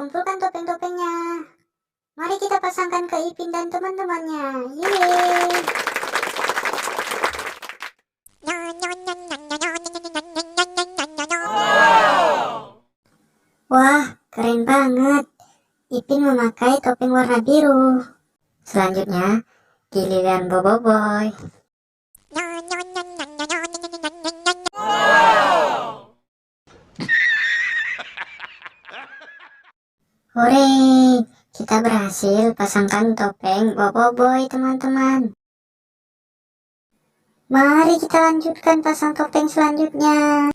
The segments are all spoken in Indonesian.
kumpulkan topeng-topengnya. Mari kita pasangkan ke Ipin dan teman-temannya. Yeay! Wah, keren banget. Ipin memakai topeng warna biru. Selanjutnya, giliran Boboiboy. Hore, kita berhasil pasangkan topeng Boboiboy, teman-teman. Mari kita lanjutkan pasang topeng selanjutnya.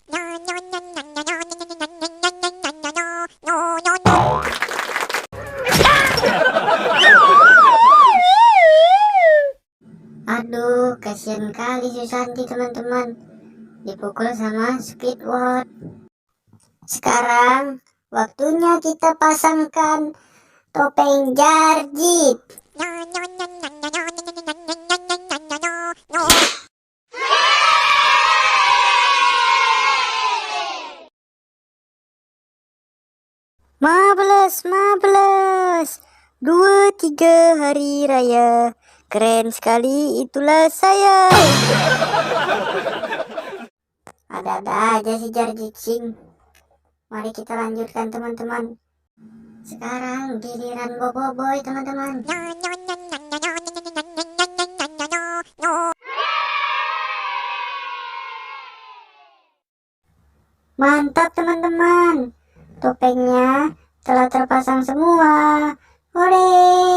Aduh, kasihan kali Susanti, teman-teman. Dipukul sama Squidward. Sekarang waktunya kita pasangkan topeng Jarjit. Mables, 2-3 hari raya. Keren sekali, itulah saya. Ada-ada aja si Jarjit Sing. Mari kita lanjutkan, teman-teman. Sekarang giliran Boboiboy, teman-teman. Mantap, teman-teman. Topengnya telah terpasang semua. Hore!